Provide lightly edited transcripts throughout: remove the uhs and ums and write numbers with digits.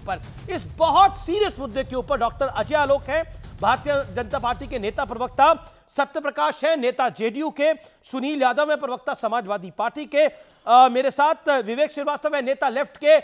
पर इस बहुत सीरियस मुद्दे के ऊपर डॉक्टर अजय आलोक हैं, भारतीय जनता पार्टी के नेता प्रवक्ता सत्य प्रकाश है, नेता जेडीयू के सुनील यादव है, प्रवक्ता समाजवादी पार्टी के, मेरे साथ विवेक श्रीवास्तव है, नेता लेफ्ट के,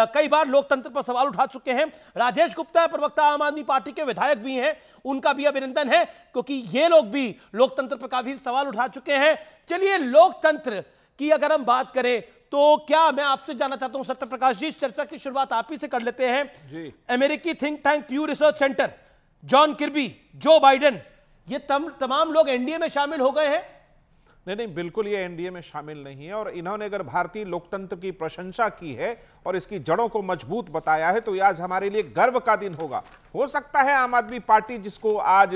कई बार लोकतंत्र पर सवाल उठा चुके हैं, राजेश गुप्ता है, प्रवक्ता आम आदमी पार्टी के, विधायक भी हैं, उनका भी अभिनंदन है क्योंकि ये लोग भी लोकतंत्र पर काफी सवाल उठा चुके हैं। चलिए लोकतंत्र की अगर हम बात करें तो क्या मैं आपसे जानना चाहता हूं सत्य प्रकाश जी, इस चर्चा की शुरुआत आप ही से कर लेते हैं जी। अमेरिकी think tank प्यू research centre, John किर्बी, Joe Biden, ये तमाम लोग एनडीए में शामिल हो गए हैं। नहीं, बिल्कुल ये एनडीए में शामिल नहीं है और इन्होंने अगर भारतीय लोकतंत्र की प्रशंसा की है और इसकी जड़ों को मजबूत बताया है तो ये आज हमारे लिए गर्व का दिन होगा। हो सकता है आम आदमी पार्टी जिसको आज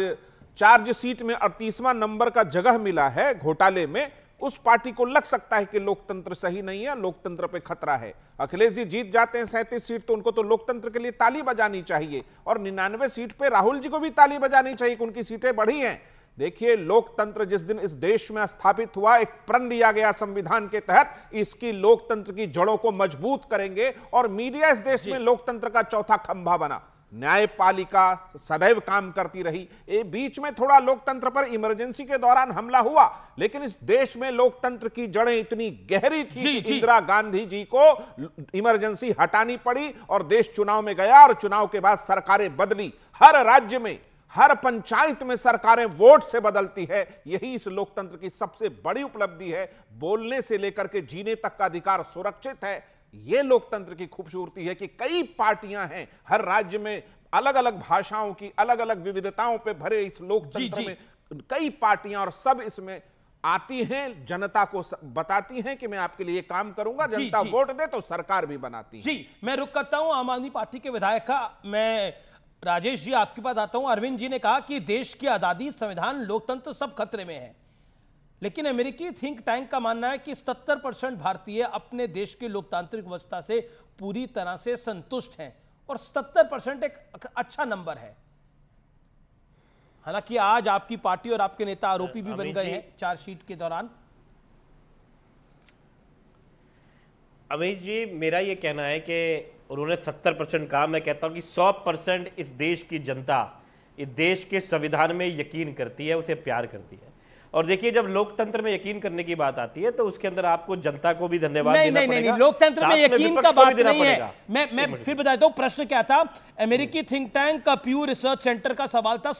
चार्ज सीट में 38वां नंबर का जगह मिला है घोटाले में, उस पार्टी को लग सकता है कि लोकतंत्र सही नहीं है, लोकतंत्र पे खतरा है। अखिलेश जी जीत जाते हैं 37 सीट तो उनको तो लोकतंत्र के लिए ताली बजानी चाहिए और 99 सीट पे राहुल जी को भी ताली बजानी चाहिए कि उनकी सीटें बढ़ी हैं। देखिए लोकतंत्र जिस दिन इस देश में स्थापित हुआ, एक प्रण लिया गया संविधान के तहत, इसकी लोकतंत्र की जड़ों को मजबूत करेंगे और मीडिया इस देश में लोकतंत्र का चौथा खंभा बना। न्यायपालिका सदैव काम करती रही। बीच में थोड़ा लोकतंत्र पर इमरजेंसी के दौरान हमला हुआ, लेकिन इस देश में लोकतंत्र की जड़ें इतनी गहरी थी कि इंदिरा गांधी जी को इमरजेंसी हटानी पड़ी और देश चुनाव में गया और चुनाव के बाद सरकारें बदली। हर राज्य में, हर पंचायत में सरकारें वोट से बदलती है। यही इस लोकतंत्र की सबसे बड़ी उपलब्धि है। बोलने से लेकर के जीने तक का अधिकार सुरक्षित है। यह लोकतंत्र की खूबसूरती है कि कई पार्टियां हैं हर राज्य में, अलग अलग भाषाओं की, अलग अलग विविधताओं पे भरे इस लोकतंत्र में कई पार्टियां, और सब इसमें आती हैं, जनता को बताती हैं कि मैं आपके लिए काम करूंगा, जनता वोट दे तो सरकार भी बनाती है। जी, मैं रुक करता हूं आम आदमी पार्टी के विधायक का। मैं राजेश जी आपके पास आता हूं। अरविंद जी ने कहा कि देश की आजादी, संविधान, लोकतंत्र सब खतरे में है, लेकिन अमेरिकी थिंक टैंक का मानना है कि 70% भारतीय अपने देश की लोकतांत्रिक व्यवस्था से पूरी तरह से संतुष्ट हैं और 70% एक अच्छा नंबर है। हालांकि आज आपकी पार्टी और आपके नेता आरोपी भी बन गए हैं चार्जशीट के दौरान। अमित जी, मेरा यह कहना है कि उन्होंने 70% कहा, मैं कहता हूं कि 100% इस देश की जनता इस देश के संविधान में यकीन करती है, उसे प्यार करती है। और देखिए, जब लोकतंत्र में यकीन करने की बात आती है तो उसके अंदर आपको जनता को भी धन्यवाद देना पड़ेगा। नहीं, लोकतंत्र में यकीन का बात नहीं है। मैं फिर बताता हूं प्रश्न क्या था। अमेरिकी थिंक टैंक का प्यू रिसर्च सेंटर का सवाल था,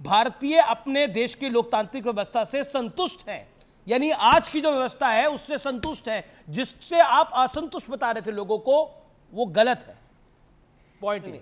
भारतीय अपने देश की लोकतांत्रिक व्यवस्था से संतुष्ट हैं, यानी आज की जो व्यवस्था है उससे संतुष्ट है। जिससे आप असंतुष्ट बता रहे थे लोगों को, वो गलत है। पॉइंट नहीं।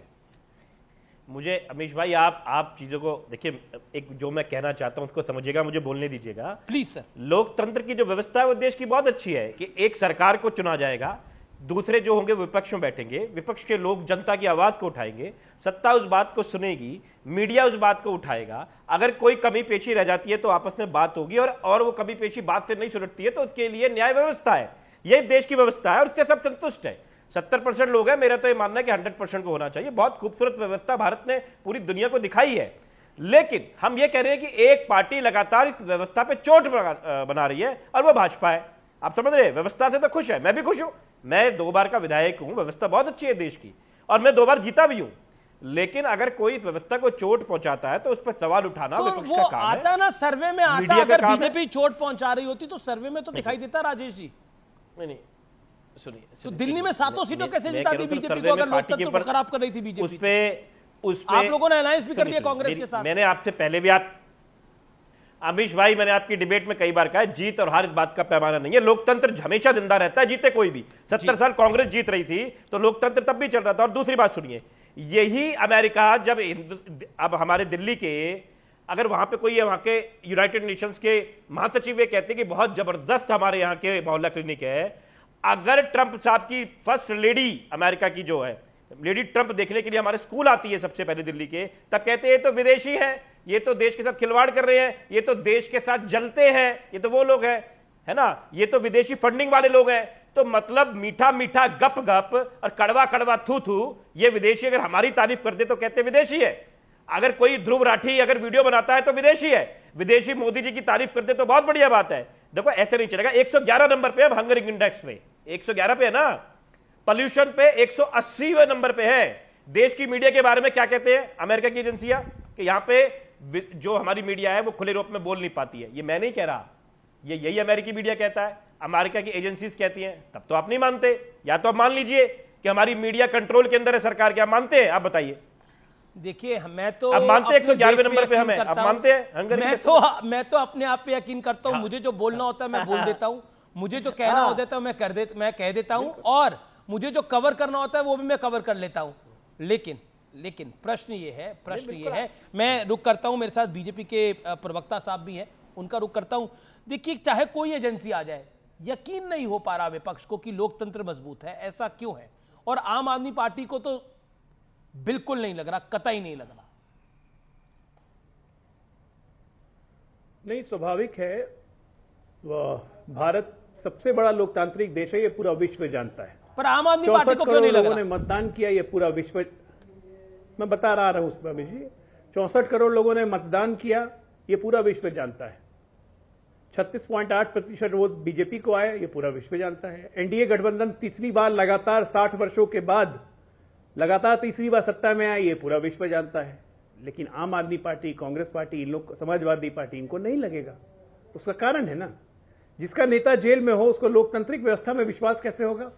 मुझे अमीश भाई, आप चीजों को देखिए, एक जो मैं कहना चाहता हूं उसको समझिएगा, मुझे बोलने दीजिएगा प्लीज सर। लोकतंत्र की जो व्यवस्था है वो देश की बहुत अच्छी है कि एक सरकार को चुना जाएगा, दूसरे जो होंगे विपक्ष में बैठेंगे, विपक्ष के लोग जनता की आवाज को उठाएंगे, सत्ता उस बात को सुनेगी, मीडिया उस बात को उठाएगा। अगर कोई कमी पेशी रह जाती है तो आपस में बात होगी, और वो कमी पेशी बात से नहीं सुलटती है तो उसके लिए न्याय व्यवस्था है। यही देश की व्यवस्था है और उससे सब संतुष्ट है। 70% लोग हैं, मेरा तो ये मानना है कि 100% को होना चाहिए। बहुत खूबसूरत व्यवस्था भारत ने पूरी दुनिया को दिखाई है, लेकिन हम ये कह रहे हैं कि एक पार्टी लगातार इस व्यवस्था पे चोट बना रही है और वो भाजपा है। आप समझ रहे हैं? व्यवस्था से तो खुश है, मैं भी खुश हूं, मैं 2 बार का विधायक हूं, व्यवस्था बहुत अच्छी है देश की और मैं 2 बार जीता भी हूं। लेकिन अगर कोई इस व्यवस्था को चोट पहुंचाता है तो उस पर सवाल उठाना तो विपक्ष वो का काम आता है ना, सर्वे में आता। अगर बीजेपी चोट पहुंचा रही होती तो सर्वे में तो दिखाई देता। राजेश जी, नहीं, सुनिए, तो दिल्ली में 7 सीटों कैसे जिता दी बीजेपी को, अगर लोकतंत्र को खराब कर रही थी बीजेपी? उस पे आप लोगों ने अलायंस भी कर लिया कांग्रेस के साथ। मैंने आपसे पहले भी अमीश भाई, मैंने आपकी डिबेट में कई बार कहा है, जीत और हार इस बात का पैमाना नहीं है। लोकतंत्र हमेशा जिंदा रहता है, जीते कोई भी। 70 साल कांग्रेस जीत रही थी तो लोकतंत्र तब भी चल रहा था। और दूसरी बात सुनिए, यही अमेरिका जब अब हमारे दिल्ली के, अगर वहां पे कोई वहां के यूनाइटेड नेशंस के महासचिव ये कहते हैं कि बहुत जबरदस्त हमारे यहाँ के मोहल्ला क्लिनिक है, अगर ट्रंप साहब की फर्स्ट लेडी अमेरिका की जो है लेडी ट्रंप देखने के लिए हमारे स्कूल आती है सबसे पहले दिल्ली के, तब कहते हैं तो विदेशी हैं, ये तो देश के साथ खिलवाड़ कर रहे हैं, ये तो देश के साथ जलते हैं, ये तो वो लोग हैं, है ना, ये तो विदेशी फंडिंग वाले लोग हैं। तो मतलब मीठा मीठा गप गप और कड़वा कड़वा थू थू, ये विदेशी अगर हमारी तारीफ कर दे तो कहते विदेशी है। अगर कोई ध्रुव राठी अगर वीडियो बनाता है तो विदेशी है। विदेशी मोदी जी की तारीफ कर दे तो बहुत बढ़िया बात है। देखो ऐसे नहीं चलेगा। 111 नंबर पे अब हंगरी इंडेक्स में 111 पे है ना, पॉल्यूशन पे 180वें नंबर पे है। देश की मीडिया के बारे में क्या कहते हैं अमेरिका की एजेंसियां कि यहां पे जो हमारी मीडिया है वो खुले रूप में बोल नहीं पाती है। ये मैं नहीं कह रहा, ये यही अमेरिकी मीडिया कहता है, अमेरिका की एजेंसीज कहती हैं। तब तो आप नहीं मानते, या तो आप मान लीजिए कि हमारी मीडिया कंट्रोल के अंदर है सरकार। क्या मानते हैं? आप बताइए। देखिए मैं तो अब मानते हैं 111वें नंबर पे हमें, अब मानते हैं। मैं तो अपने आप पे यकीन करता हूं। मुझे जो बोलना होता है मैं बोल देता हूं, मुझे जो कहना होता है मैं कह देता हूं, और मुझे जो कवर करना होता है वो भी मैं कवर कर लेता हूं। लेकिन प्रश्न ये है, मैं रुक करता हूं, मेरे साथ बीजेपी के प्रवक्ता साहब भी हैं, उनका रुक करता हूं। देखिए चाहे कोई एजेंसी आ जाए, यकीन नहीं हो पा रहा विपक्ष को कि लोकतंत्र मजबूत है। ऐसा क्यों है? और आम आदमी पार्टी को तो बिल्कुल नहीं लग रहा, कतई नहीं लग रहा। नहीं, स्वाभाविक है, भारत सबसे बड़ा लोकतांत्रिक देश है, ये पूरा विश्व जानता है। पर आम आदमी पार्टी को क्यों नहीं लग रहा? 64 करोड़ लोगों ने मतदान किया, ये पूरा विश्व, मैं बता रहा हूं उस पर अमित जी, 64 करोड़ लोगों ने मतदान किया, ये पूरा विश्व जानता है। 36.8% वोट बीजेपी को आए, ये पूरा विश्व जानता है। एनडीए गठबंधन तीसरी बार लगातार 60 वर्षों के बाद लगातार तीसरी बार सत्ता में आई, ये पूरा विश्व जानता है। लेकिन आम आदमी पार्टी, कांग्रेस पार्टी, इन लोग, समाजवादी पार्टी, इनको नहीं लगेगा। उसका कारण है ना, जिसका नेता जेल में हो उसको लोकतांत्रिक व्यवस्था में विश्वास कैसे होगा?